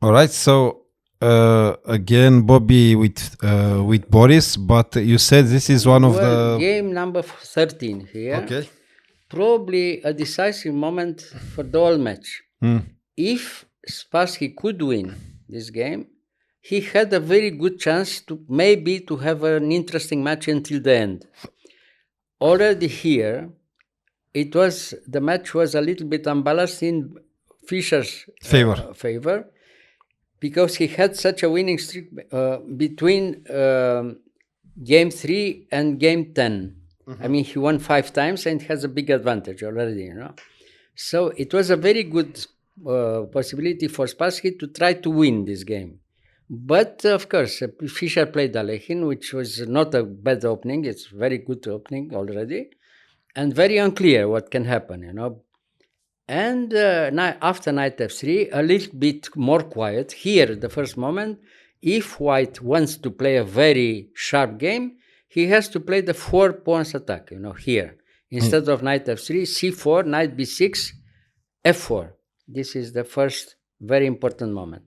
All right. So again, Bobby with Boris, but you said this is one of Well, the. game number 13 here. Okay. Probably a decisive moment for the whole match. If Spassky could win this game, he had a very good chance to maybe to have an interesting match until the end. Already here, the match was a little bit unbalanced in Fischer's favor because he had such a winning streak between game 3 and game 10. I mean, he won 5 times and has a big advantage already, So it was a very good possibility for Spassky to try to win this game. But of course, Fischer played Alekhine, which was not a bad opening. It's very good opening already, and very unclear what can happen, And after knight f3, a little bit more quiet. Here, the first moment, if White wants to play a very sharp game, he has to play the 4 pawns attack, here. Instead of knight f3, c4, knight b6, f4. This is the first very important moment.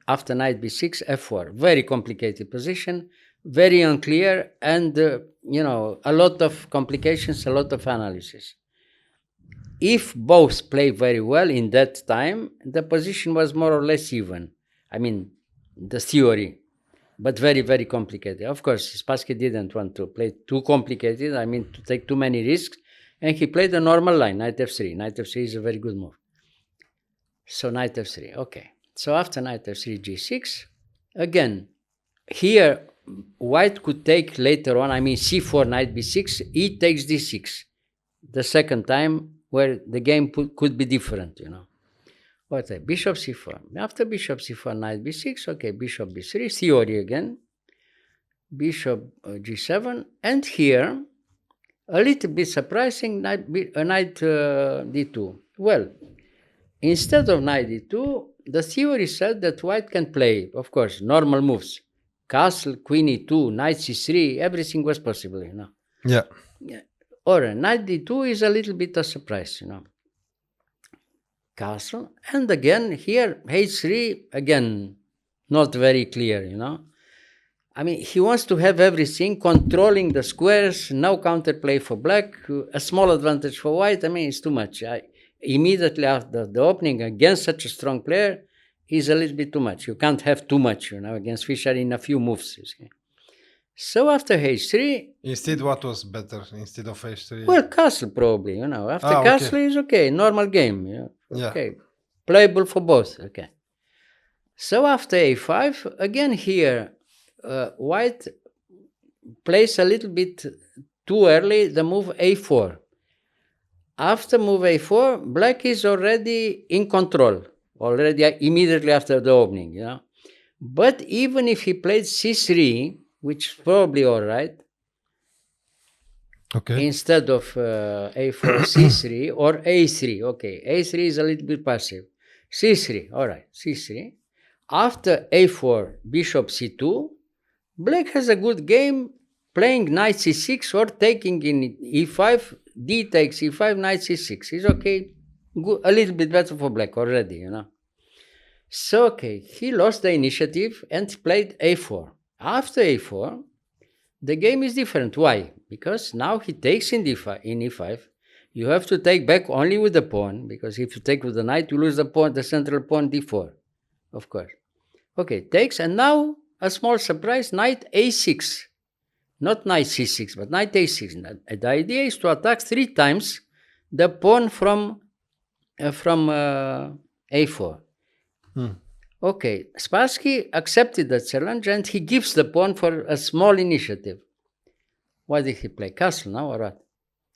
After knight b6, f4. Very complicated position, very unclear, and, a lot of complications, a lot of analysis. If both play very well in that time, the position was more or less even. I mean, the theory, but very, very complicated. Of course, Spassky didn't want to play too complicated, to take too many risks, and he played a normal line, knight f3. Knight f3 is a very good move. So knight f3, okay. So after knight f3, g6, again, here White could take later on, c4, knight b6, he takes d6. The second time where the game could be different, What? Bishop c4. After bishop c4, knight b6, okay, bishop b3, theory again. Bishop g7, and here, a little bit surprising, knight d2. Well, instead of knight d2, the theory said that White can play, of course, normal moves. Castle, queen e2, knight c3, everything was possible, Yeah. Or knight d2 is a little bit a surprise, Castle, and again here h3, again not very clear, he wants to have everything, controlling the squares, no counterplay for black, a small advantage for White. It's too much. Immediately after the opening against such a strong player is a little bit too much. You can't have too much, against Fischer in a few moves. So after h3... Instead, what was better instead of h3? Well, castle probably, After castle is okay, normal game. Okay, playable for both, okay. So after a5, again here, White plays a little bit too early the move a4. After move a4, black is already in control, already immediately after the opening, But even if he played c3, which is probably all right, okay, instead of a4, c3 or a3, okay, a3 is a little bit passive. c3, all right, c3. After a4, bishop c2, black has a good game playing knight c6 or taking in e5, d takes e5, knight c6. Is okay, good, a little bit better for black already, So, okay, he lost the initiative and played a4. After a4, the game is different. Why? Because now he takes in e5. You have to take back only with the pawn, because if you take with the knight, you lose the pawn, the central pawn, d4, of course. Okay, takes, and now a small surprise, knight a6. Not knight c6, but knight a6. The idea is to attack 3 times the pawn from a4. Okay, Spassky accepted the challenge and he gives the pawn for a small initiative. What did he play? Castle now or what?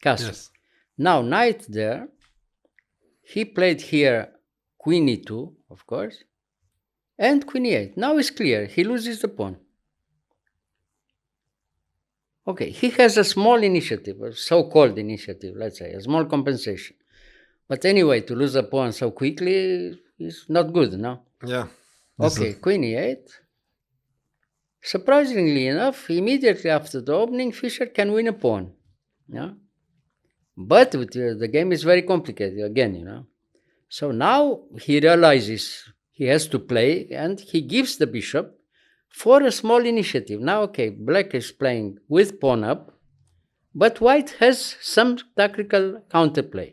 Castle. Yes. Now knight there. He played here queen e2, of course, and queen e8. Now it's clear. He loses the pawn. Okay, he has a small initiative, a so-called initiative, let's say, a small compensation. But anyway, to lose a pawn so quickly is not good, no? Yeah. Okay, queen e8. Surprisingly enough, immediately after the opening, Fischer can win a pawn. Yeah? But the game is very complicated again, So now he realizes he has to play, and he gives the bishop for a small initiative. Now, okay, black is playing with pawn up, but white has some tactical counterplay,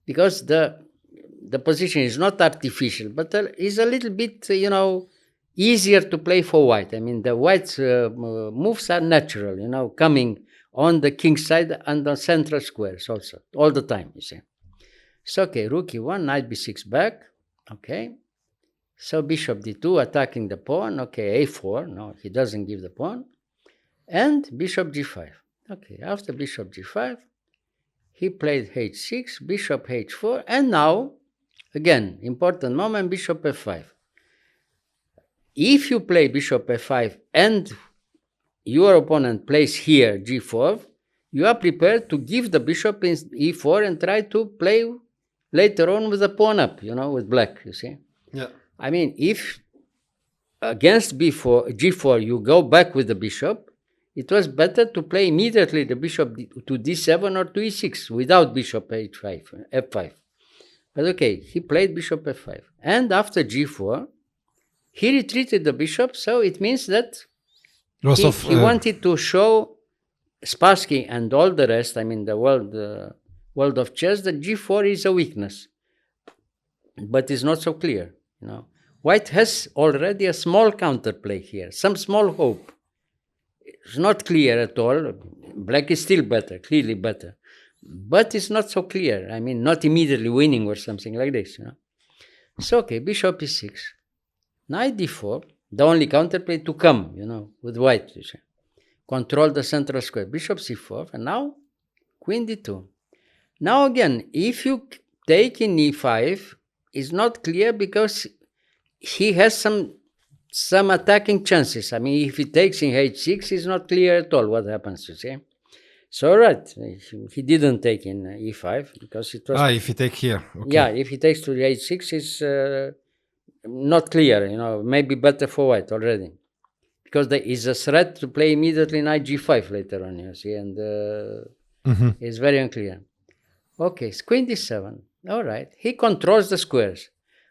because the position is not artificial, but is a little bit, easier to play for white. I mean, the white's moves are natural, coming on the king side and the central squares also, all the time, you see. So, okay, rook e1, knight b6 back, okay. So bishop d2 attacking the pawn, okay, a4, no, he doesn't give the pawn, and bishop g5. Okay, after bishop g5, he played h6, bishop h4, and now, again, important moment, bishop f5. If you play bishop f5 and your opponent plays here g4, you are prepared to give the bishop in e4 and try to play later on with the pawn up, with black, you see. Yeah. I mean, if against g4 you go back with the bishop, it was better to play immediately the bishop to d7 or to e6 without bishop f5. But okay, he played bishop f5. And after g4, he retreated the bishop, so it means that he wanted to show Spassky and all the rest, I mean the world of chess, that g4 is a weakness, but it's not so clear. White has already a small counterplay here, some small hope. It's not clear at all. Black is still better, clearly better, but it's not so clear. I mean, not immediately winning or something like this. So okay, bishop e6, knight d4, the only counterplay to come, with white. Control the central square, bishop c4, and now queen d2. Now again, if you take in e5, it's not clear because he has some attacking chances. I mean, if he takes in h6, it's not clear at all what happens, you see. So, right, he didn't take in e5 because it was... if he take here. Okay. Yeah, if he takes to the h6, it's not clear, maybe better for white already. Because there is a threat to play immediately knight g5 later on, you see, and it's very unclear. Okay, queen d7. All right, he controls the squares,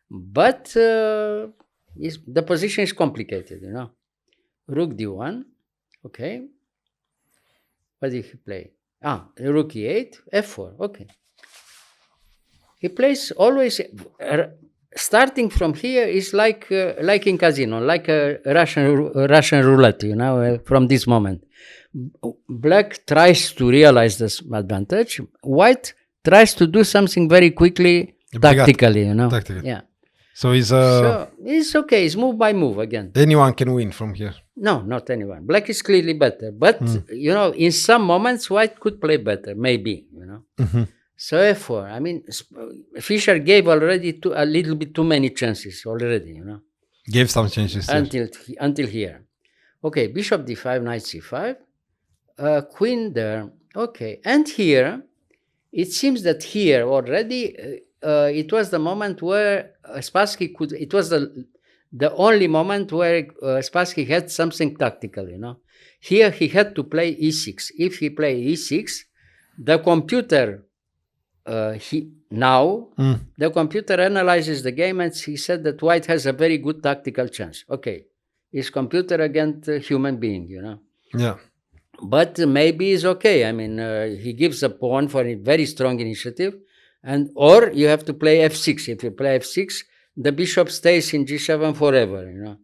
but the position is complicated, Rook d1, okay. What did he play? Rook e8, f4, okay. He plays always, starting from here is like in casino, like a Russian roulette, from this moment. Black tries to realize this advantage. White tries to do something very quickly, tactically, Tactically. Yeah. So it's okay. It's move by move again. Anyone can win from here. No, not anyone. Black is clearly better, but in some moments white could play better, maybe. So f4. I mean, Fischer gave already a little bit too many chances already. Gave some chances until here. Okay, bishop d5, knight c5, queen there. Okay, and here it seems that here already. It was the moment where Spassky could. It was the only moment where Spassky had something tactical. Here he had to play e6. If he play e6, the computer the computer analyzes the game and he said that white has a very good tactical chance. Okay, it's computer against a human being. Yeah. But maybe it's okay. I mean, he gives a pawn for a very strong initiative. Or you have to play f6. If you play f6, the bishop stays in g7 forever,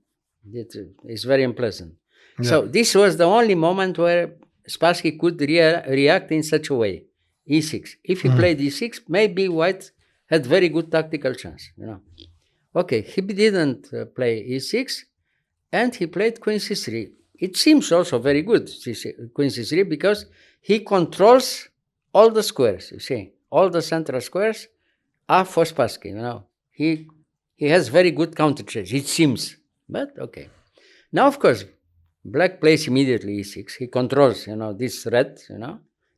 It's very unpleasant. Yeah. So this was the only moment where Spassky could react in such a way, e6. If he played e6, maybe white had very good tactical chance, Okay, he didn't play e6, and he played queen c3. It seems also very good, queen c3, because he controls all the squares, you see. All the central squares are for Spassky, He has very good counter chess, it seems. But okay. Now, of course, black plays immediately e6. He controls, this threat,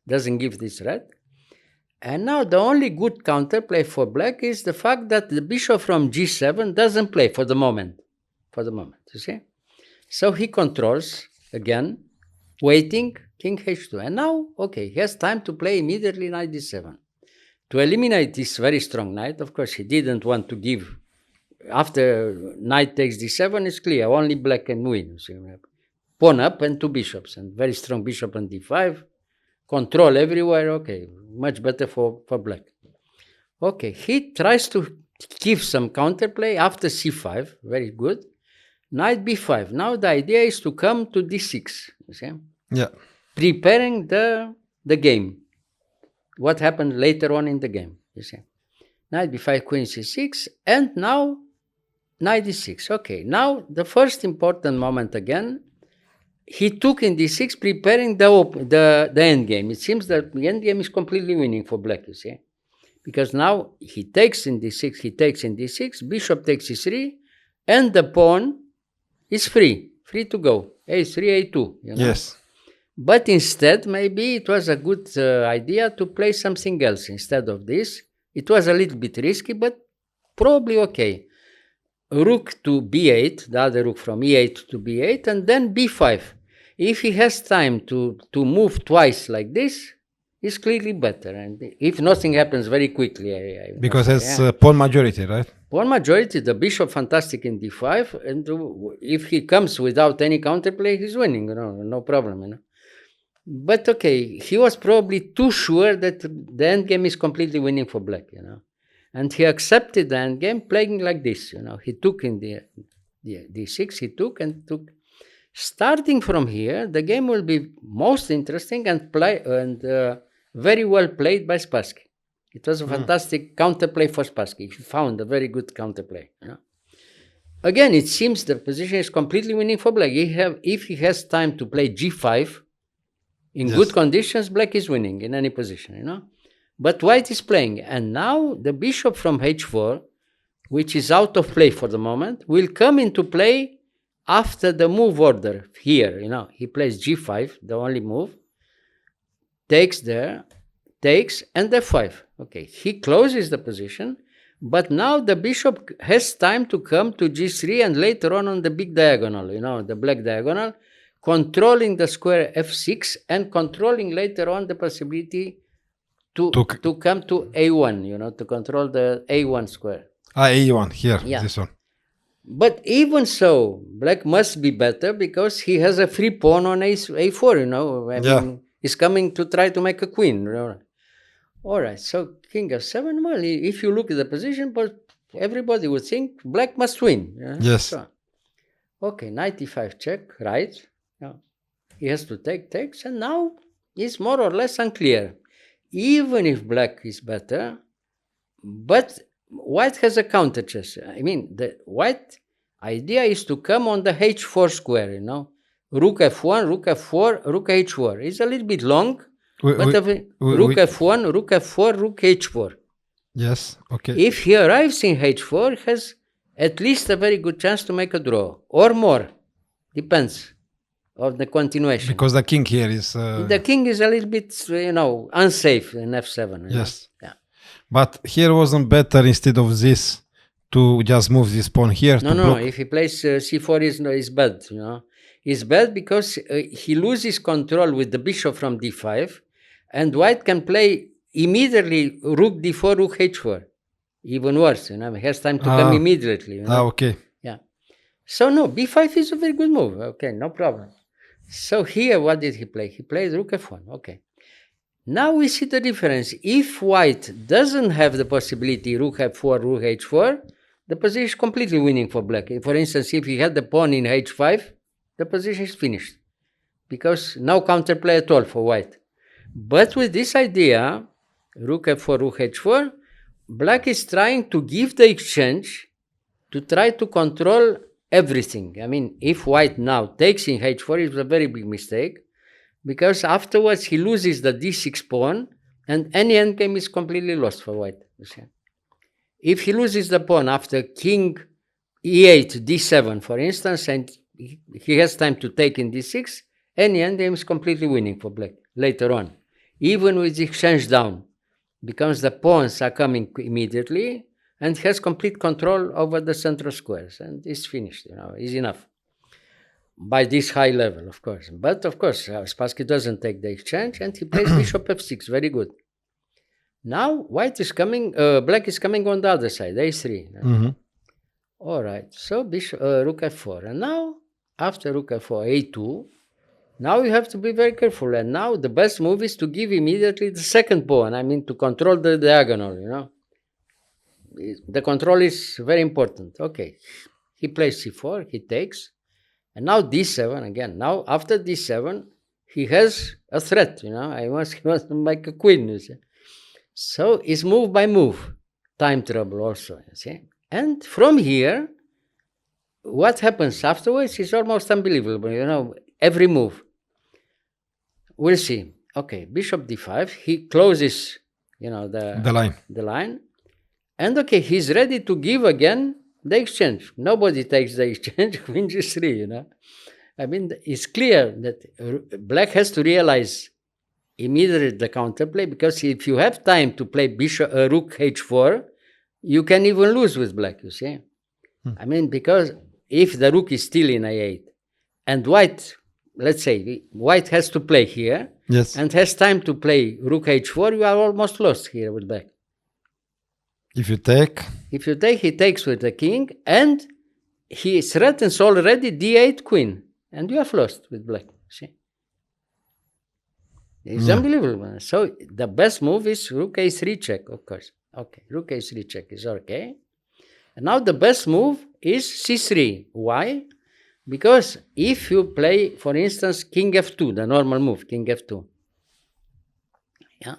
doesn't give this threat. And now the only good counterplay for black is the fact that the bishop from g7 doesn't play for the moment. You see? So he controls, again, waiting, king h2. And now, okay, he has time to play immediately knight d7. To eliminate this very strong knight, of course, he didn't want to give after knight takes d7, it's clear. Only black can win. So pawn up and two bishops, and very strong bishop on d5. Control everywhere. Okay, much better for black. Okay, he tries to give some counterplay after c5. Very good. Knight b5. Now the idea is to come to d6. You see? Yeah. Preparing the game. What happened later on in the game. You see? Knight b5, queen c6, and now knight d6. Okay, now the first important moment again. He took in d6, preparing the end game. It seems that the end game is completely winning for black. You see, because now he takes in d6, bishop takes e3, and the pawn is free to go. a3, a2. You know? Yes. But instead, maybe it was a good idea to play something else instead of this. It was a little bit risky, but probably okay. Rook to b8, the other rook from e8 to b8, and then b5. If he has time to move twice like this, it's clearly better. And if nothing happens very quickly, because it's pawn majority, right? Pawn majority, the bishop fantastic in d5, and if he comes without any counterplay, he's winning. No problem. But okay, he was probably too sure that the endgame is completely winning for black. And he accepted the endgame playing like this. He took in the d6. He took. Starting from here, the game will be most interesting and very well played by Spassky. It was a fantastic counterplay for Spassky. He found a very good counterplay. Again, it seems the position is completely winning for black. If he has time to play g5 in good conditions, black is winning in any position. But white is playing, and now the bishop from h4, which is out of play for the moment, will come into play after the move order here. He plays g5, the only move, takes, and f5. Okay, he closes the position, but now the bishop has time to come to g3 and later on the big diagonal, the black diagonal, controlling the square f6 and controlling later on the possibility to come to a1, to control the a1 square. A1 here, this one. But even so, black must be better because he has a free pawn on a4, I mean, he's coming to try to make a queen. All right, so king f7, well, if you look at the position, but everybody would think black must win. Yes. So, okay, knight e5 check, right? He has to takes, and now it's more or less unclear. Even if black is better, but white has a counter chess. I mean, the white idea is to come on the h4 square, Rook f1, rook f4, rook h4. It's a little bit long, rook f1, rook f4, rook h4. Yes, okay. If he arrives in h4, he has at least a very good chance to make a draw, or more. Depends of the continuation. Because the king here is... The king is a little bit, unsafe in f7. Yes. Yeah. But here wasn't better instead of this to just move this pawn here? No. If he plays c4, is bad. It's bad because he loses control with the bishop from d5, and white can play immediately rook d4, rook h4. Even worse, he has time to come immediately. Okay. Yeah. So no, b5 is a very good move. Okay, no problem. So here, what did he play? He played rook f1. Okay. Now we see the difference. If white doesn't have the possibility rook f4, rook h4, the position is completely winning for black. For instance, if he had the pawn in h5, the position is finished because no counterplay at all for white. But with this idea, rook f4, rook h4, black is trying to give the exchange to try to control everything. I mean, if white now takes in h4, it's a very big mistake because afterwards he loses the d6 pawn and any endgame is completely lost for white. If he loses the pawn after king e8, d7, for instance, and he has time to take in d6, any endgame is completely winning for black later on. Even with the exchange down, because the pawns are coming immediately and has complete control over the central squares, and it's finished, is enough. By this high level, of course. But of course, Spassky doesn't take the exchange and he plays bishop f6, very good. Now white is coming, black is coming on the other side, a3. All right. So bishop, rook f4. And now, after rook f4, a2, now you have to be very careful. And now the best move is to give immediately the second pawn. I mean, to control the diagonal, you know. The control is very important. Okay. He plays c4, he takes. And now d7 again. Now, after d7, he has a threat, you know. He wants to make a queen, you see. So it's move by move. Time trouble also, you see. And from here, what happens afterwards is almost unbelievable, you know, every move. We'll see. Okay, bishop d5. He closes, you know, the line. And okay, he's ready to give again the exchange. Nobody takes the exchange, queen g3, you know. I mean, it's clear that black has to realize immediately the counterplay, because if you have time to play rook h4, you can even lose with black, you see. I mean, because if the rook is still in a8 and white, let's say, white has to play here, Yes. and has time to play rook h4, you are almost lost here with black. If you take, he takes with the king, and he threatens already d8 queen, and you have lost with black. See, it's unbelievable. So the best move is rook a3 check, of course. Okay, rook a3 check is okay. And now the best move is c3. Why? Because if you play, for instance, king f2, the normal move, king f2. Yeah.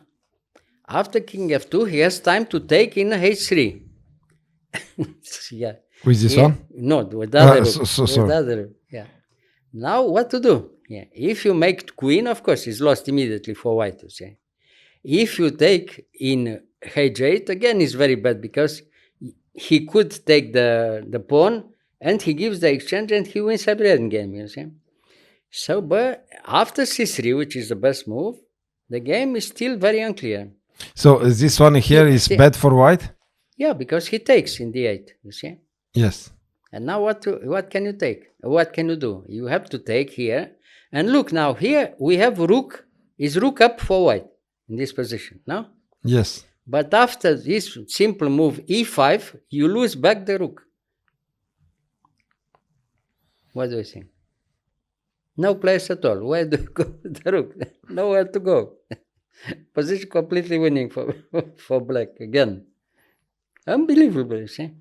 After king f2, he has time to take in h3. Yeah. with this one? No, with the other rook. Sorry. With the other rook. Yeah. Now what to do? Yeah. If you make queen, of course, it's lost immediately for white, you see. If you take in h8, again, it's very bad, because he could take the pawn, and he gives the exchange, and he wins every endgame, you see. So, but after c3, which is the best move, the game is still very unclear. So this one here is bad for white? Yeah, because he takes in d8, you see. Yes. And now what can you take? What can you do? You have to take here. And look, now here we have rook. Is rook up for white in this position, no? Yes. But after this simple move e5, you lose back the rook. What do you think? No place at all. Where do you go with the rook? Nowhere to go. Position completely winning for black again. Unbelievable, you see.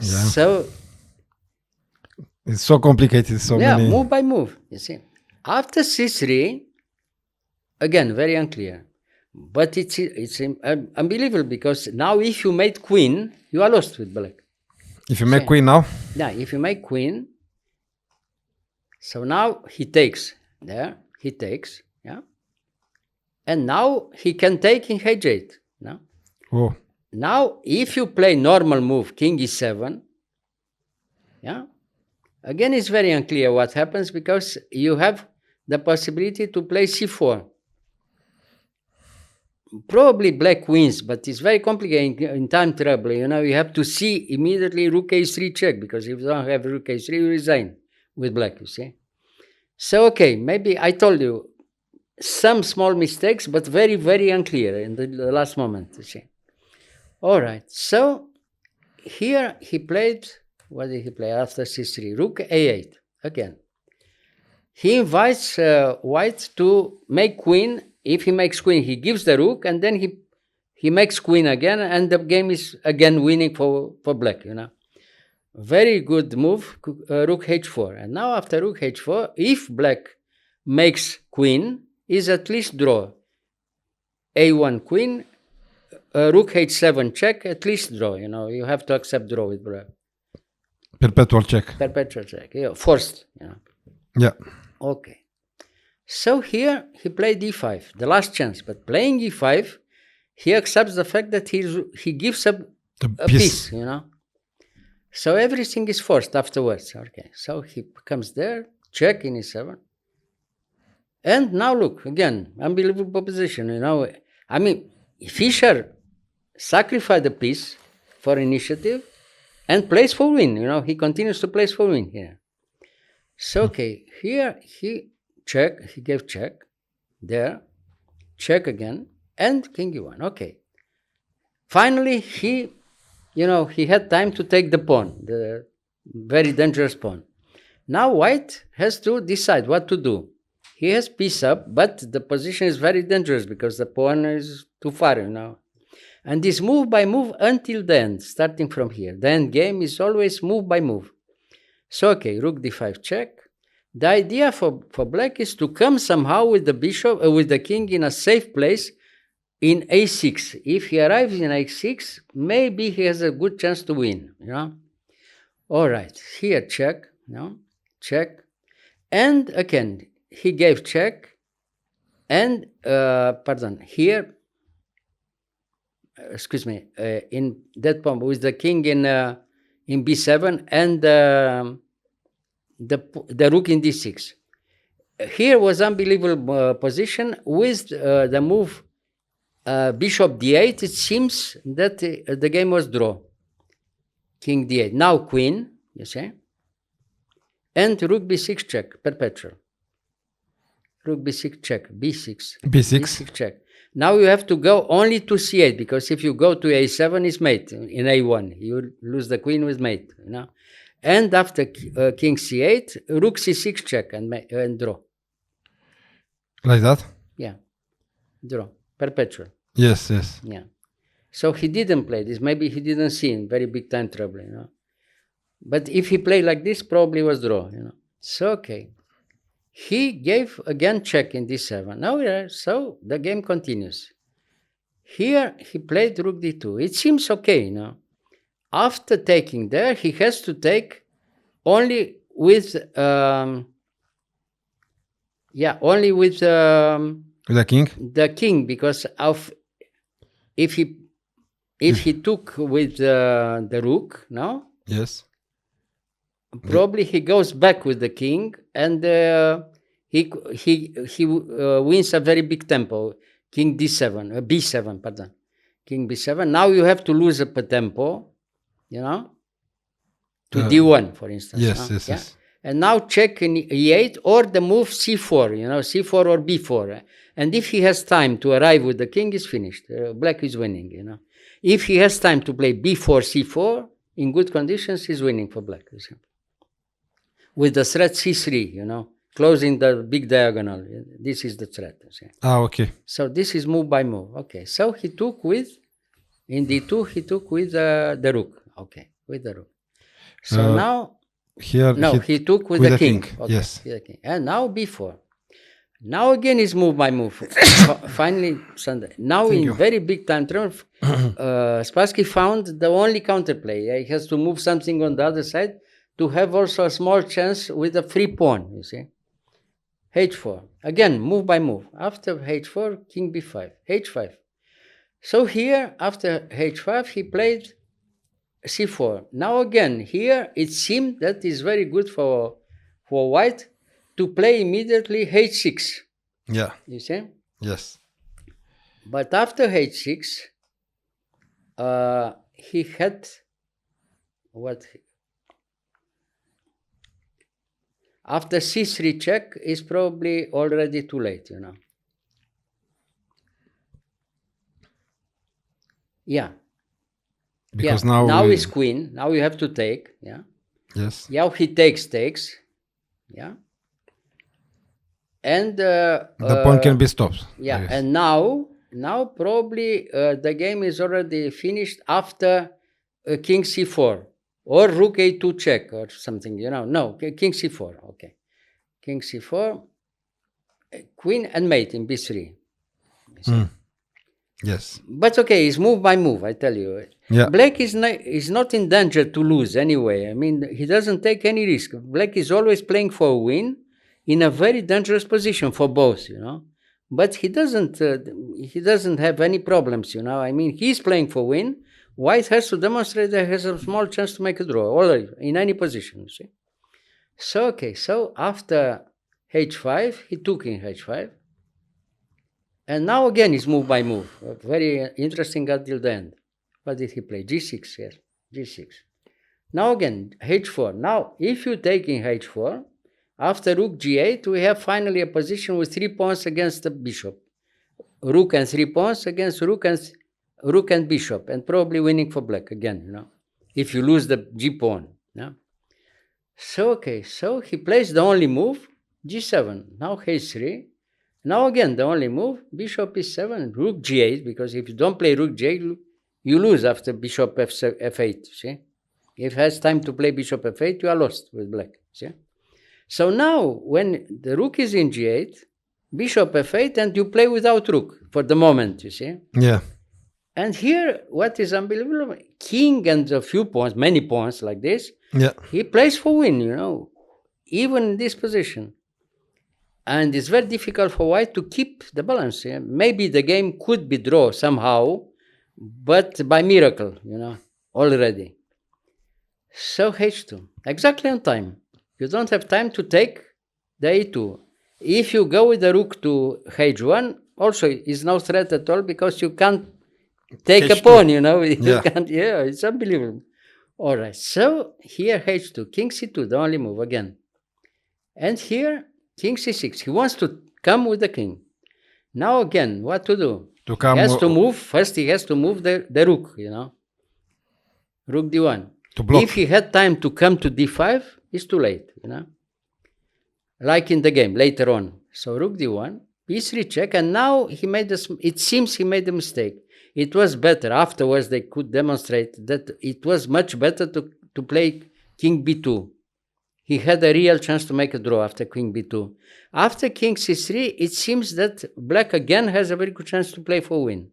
Yeah. So it's so complicated. So many. move by move, you see. After c3, again, very unclear. But it's unbelievable, because now if you made queen, you are lost with black. If you make queen now? Yeah, if you make queen, so now he takes there, he takes, yeah. And now he can take in h8, no? Oh. Now, if you play normal move, king e7, yeah, again, it's very unclear what happens, because you have the possibility to play c4. Probably black wins, but it's very complicated in time trouble. You know, you have to see immediately rook a3 check, because if you don't have rook a3, you resign with black, you see. So, okay, maybe I told you some small mistakes, but very, very unclear in the last moment, you see. All right, so here he played, what did he play after c3? Rook a8, again. He invites white to make queen. If he makes queen, he gives the rook, and then he makes queen again, and the game is again winning for black, you know. Very good move, rook h4. And now after rook h4, if black makes queen, is at least draw. a1 queen, rook h7 check, at least draw, you know. You have to accept draw with black. Perpetual check. Perpetual check, yeah, forced, you know. Yeah. Okay. So here he played e5, the last chance. But playing e5, he accepts the fact that he gives up a piece, you know. So everything is forced afterwards. Okay. So he comes there, check in e7. And now look, again, unbelievable position, you know. I mean, Fischer sacrificed a piece for initiative and plays for win, you know. He continues to play for win here. So, okay, here he gave check, there, check again, and king e1, okay. Finally, he he had time to take the pawn, the very dangerous pawn. Now white has to decide what to do. He has piece up, but the position is very dangerous because the pawn is too far, And this move by move until the end, starting from here. The end game is always move by move. So, okay, rook d5 check. The idea for black is to come somehow with the bishop, with the king in a safe place in a6. If he arrives in a6, maybe he has a good chance to win, All right, here check, check. And again, he gave check. And, here, in that pawn with the king in b7 and the rook in d6. Here was unbelievable position with the move bishop d8. It seems that the game was draw. King d8. Now queen, you see, and rook b6 check, perpetual. Rook b6 check, b6. b6 check. Now you have to go only to c8, because if you go to a7, it's mate. In a1, you lose the queen with mate, And after king c8, rook c6 check and draw. Like that? Yeah, draw, perpetual. Yes. Yeah. So he didn't play this. Maybe he didn't see in very big time trouble, But if he played like this, probably was draw, So, okay. He gave again check in d7. Now, so the game continues. Here he played rook d2. It seems okay, After taking there, he has to take only with the king. The king, because if he took with the rook, no? Yes. Probably he goes back with the king, and he wins a very big tempo. King d7, b7, pardon. King b7. Now you have to lose a tempo, to d1, for instance. Yes. And now check in e8 or the move c4, c4 or b4. And if he has time to arrive with the king, is finished. Black is winning, If he has time to play b4, c4, in good conditions, he's winning for black. With the threat c3, closing the big diagonal. This is the threat. Okay. So this is move by move. Okay, so he took with, in d2, he took with the rook. Okay, with the rook. So now, here he took with the king. king. Okay, yes. With the king. And now b4. Now again is move by move. Finally, Sunday. Now Thank in you. very big time triumph, Spassky found the only counterplay. He has to move something on the other side to have also a small chance with a free pawn, you see. h4. Again, move by move. After h4, king b5. h5. So here, after h5, he played c4. Now again, here it seemed that is very good for white to play immediately h6. Yeah. You see? Yes. But after h6, he had what? After c3 check is probably already too late, Yeah. Because now is queen. Now you have to take. Yeah. Yes. Now he takes. Yeah. And the pawn can be stopped. Yeah. And now probably the game is already finished after king c4 or rook a2 check or something. No, king c4. Okay. King c4, queen and mate in b3. Yes. But okay, it's move by move, I tell you. Yeah. Black is not in danger to lose anyway. I mean, he doesn't take any risk. Black is always playing for a win in a very dangerous position for both, But he doesn't have any problems, I mean, he's playing for win. White has to demonstrate that he has a small chance to make a draw, already, in any position, you see. So, okay, so after h5, he took in h5. And now again it's move by move. Very interesting until the end. What did he play? g6, yes, g6. Now again, h4. Now, if you take in h4, after rook g8, we have finally a position with 3 pawns against the bishop. Rook and 3 pawns against rook and rook and bishop, and probably winning for black again, if you lose the g pawn. So, okay, so he plays the only move, g7. Now h3. Now again, the only move, bishop e7, rook g8, because if you don't play rook g8, you lose after bishop f8, see? If it has time to play bishop f8, you are lost with black, see? So now, when the rook is in g8, bishop f8, and you play without rook for the moment, you see? Yeah. And here, what is unbelievable, king and a few pawns, many pawns like this, he plays for win, even in this position. And it's very difficult for white to keep the balance. Yeah? Maybe the game could be drawn somehow, but by miracle, already. So h2, exactly on time. You don't have time to take the a2. If you go with the rook to h1, also is no threat at all because you can't take a pawn, You can't, it's unbelievable. All right, so here h2, king c2, the only move again. And here, king c6. He wants to come with the king. Now again, what to do? He has to move. First, he has to move the rook, Rook d1. To block. If he had time to come to d5, it's too late, Like in the game, later on. So rook d1, b3 check, and now it seems he made a mistake. It was better. Afterwards, they could demonstrate that it was much better to play king b2. He had a real chance to make a draw after king b2. After king c3, it seems that black again has a very good chance to play for win.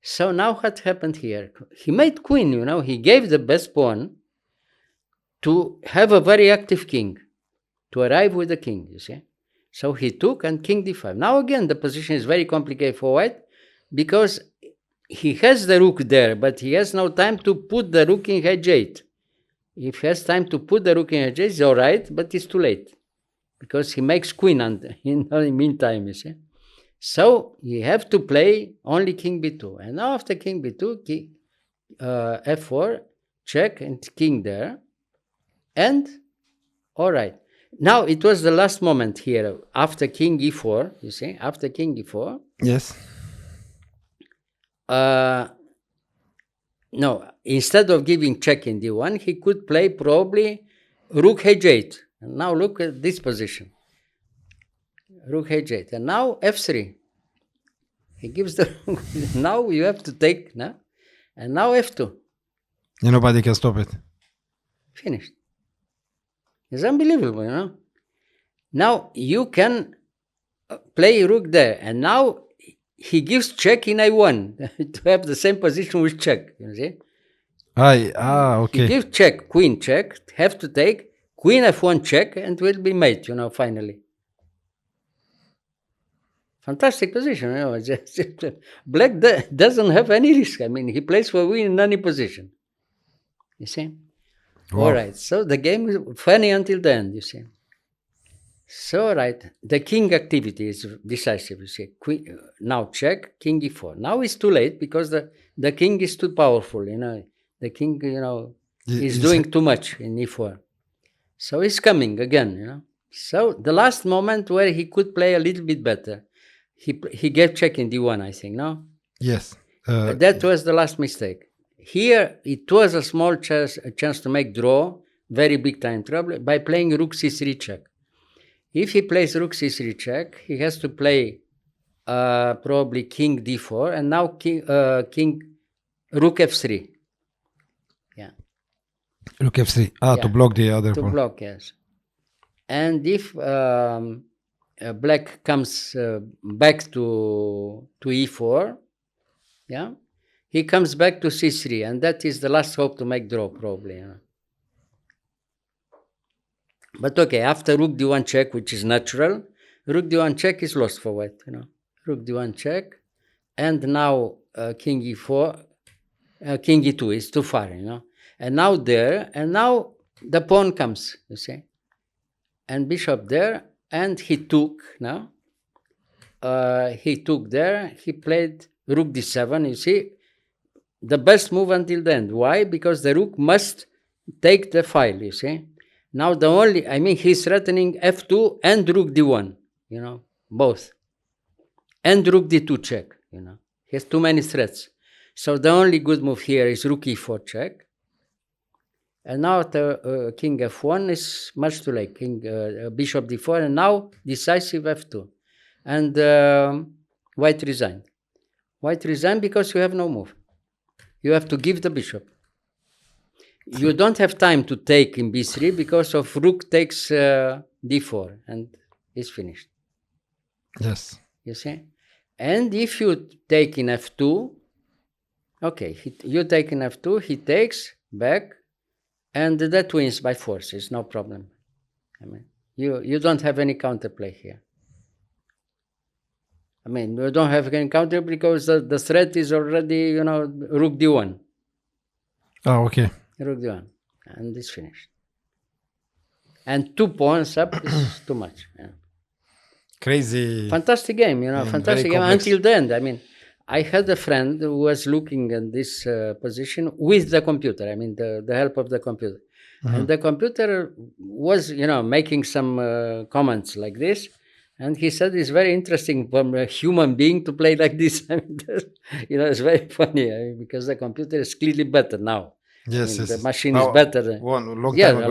So now what happened here? He made queen, He gave the best pawn to have a very active king, to arrive with the king, you see. So he took and king d5. Now again, the position is very complicated for white because he has the rook there, but he has no time to put the rook in h8. If he has time to put the rook in h8, it's all right, but it's too late because he makes queen in the meantime, you see. So you have to play only king b2. And now after king b2, f4, check, and king there. And, all right. Now it was the last moment here, after king e4, you see, after king e4. Yes. No, instead of giving check in d1, he could play probably rook h8. And now look at this position. Rook h8. And now f3. He gives the now you have to take, no? And now f2. Nobody can stop it. Finished. It's unbelievable, Now you can play rook there. And now he gives check in a1 to have the same position with check, you see? Okay. He gives check, queen check, have to take, queen f1 check, and will be mate, finally. Fantastic position, Black doesn't have any risk. I mean, he plays for win in any position. You see? Wow. All right, so the game is funny until the end, you see. So, all right, the king activity is decisive, you see. Queen, now check, king e4. Now it's too late because the king is too powerful, The king, is doing too much in e4. So he's coming again, So the last moment where he could play a little bit better, he gave check in d1, I think, no? Yes. That was the last mistake. Here, it was a small chance to make draw, very big time trouble, by playing rook c3 check. If he plays rook c3 check, he has to play probably king d4, and now king rook f3. Yeah. Rook f3. To block the other pawn. To block, yes. And if black comes back to e4, yeah, he comes back to c3, and that is the last hope to make draw, probably. But okay, after rook d1 check, which is natural, rook d1 check is lost for white, Rook d1 check, and now king e4, king e2 is too far, And now there, and now the pawn comes, you see. And bishop there, and he took, he took there, he played rook d7, you see. The best move until the end. Why? Because the rook must take the file, you see. Now he's threatening f2 and rook d1, both. And rook d2 check, He has too many threats. So the only good move here is rook e4 check. And now the king f1 is much too late. King bishop d4, and now decisive f2. And white resigned. White resigned because you have no move. You have to give the bishop. You don't have time to take in b3 because of rook takes d4, and it's finished. Yes. You see? And if you take in f2, okay, you take in f2, he takes back, and that wins by force. It's no problem. I mean, you don't have any counterplay here. I mean, you don't have any counter because the threat is already, rook d1. Oh, okay. Rook d1, and it's finished. And 2 pawns up is too much. Yeah. Crazy. Fantastic game, fantastic game complex. until the end. I mean, I had a friend who was looking at this position with the computer. I mean, the help of the computer. And the computer was, making some comments like this. And he said it's very interesting for a human being to play like this. I mean, it's very funny because the computer is clearly better now. Yes, I mean, yes. the machine is better. Long time ago.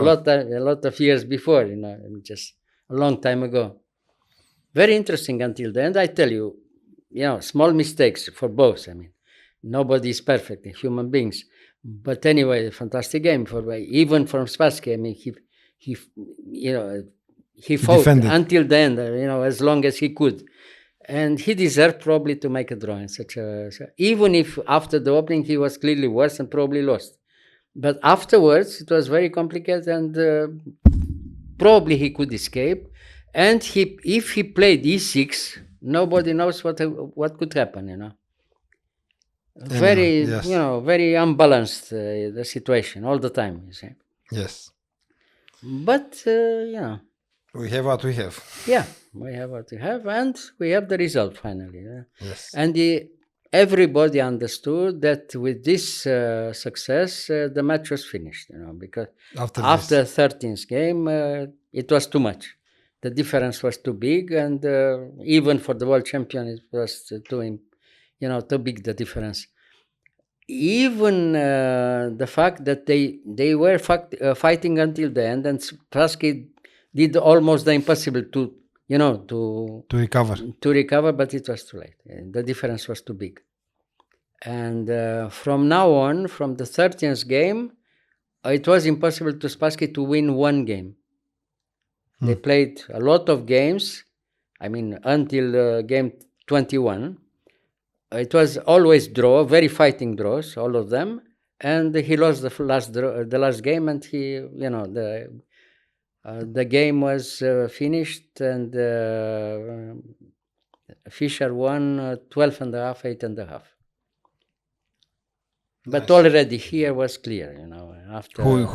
a lot of years before, just a long time ago. Very interesting until the end. I tell you, small mistakes for both. I mean, nobody is perfect, human beings. But anyway, fantastic game even from Spassky. I mean, he fought defended until the end. As long as he could, and he deserved probably to make a draw in even if after the opening he was clearly worse and probably lost. But afterwards it was very complicated, and probably he could escape. And if he played e6, nobody knows what could happen. Very, yes. Very unbalanced the situation all the time. You see. Yes. But We have what we have. Yeah, we have what we have, and we have the result finally. Yes. And everybody understood that with this success, the match was finished. Because after 13th game, it was too much. The difference was too big, and even for the world champion, it was too big the difference. Even the fact that they were fighting until the end, and Spassky did almost the impossible to recover, but it was too late. The difference was too big. And from now on, from the 13th game, it was impossible to Spassky to win one game. They played a lot of games. I mean, until game 21, it was always draw, very fighting draws, all of them. And he lost the last game, and the game was finished, and Fischer won 12.5, 8.5. But already here was clear, after who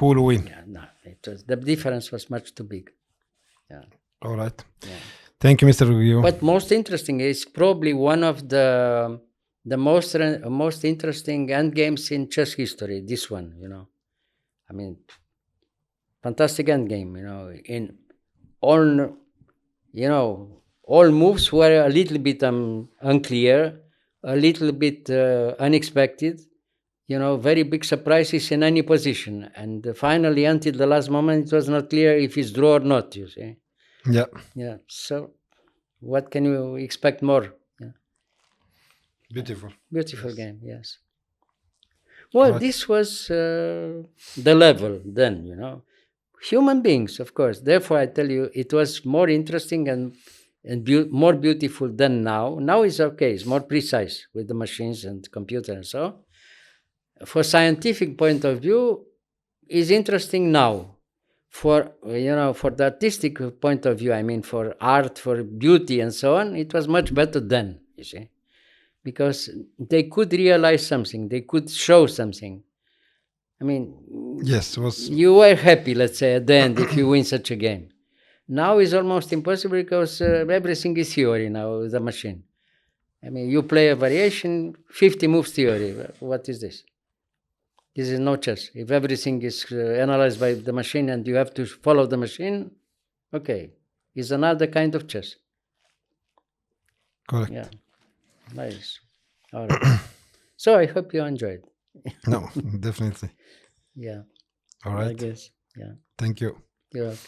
will win. Yeah, no, the difference was much too big. Yeah. All right. Yeah. Thank you, Mr. Gheorghiu. But most interesting is probably one of the most interesting end games in chess history. This one, I mean, fantastic end game. In all, all moves were a little bit unclear, a little bit unexpected. Very big surprises in any position, and finally, until the last moment, it was not clear if it's draw or not. You see. Yeah. Yeah. So, what can you expect more? Yeah. Beautiful game. Yes. Well, this was the level then. Human beings, of course. Therefore, I tell you, it was more interesting and more beautiful than now. Now it's okay. It's more precise with the machines and computer and so. For scientific point of view, is interesting now. For for the artistic point of view, I mean, for art, for beauty and so on, it was much better then. You see, because they could realize something, they could show something. I mean, yes, you were happy, let's say, at the end if you win such a game. Now it's almost impossible because everything is theory now with the machine. I mean, you play a variation, 50 moves theory. What is this? This is no chess. If everything is analyzed by the machine and you have to follow the machine, okay, it's another kind of chess. Correct. Yeah, nice. All right. So I hope you enjoyed. No, definitely. Yeah. All I right. guess. Yeah. Thank you. You're welcome.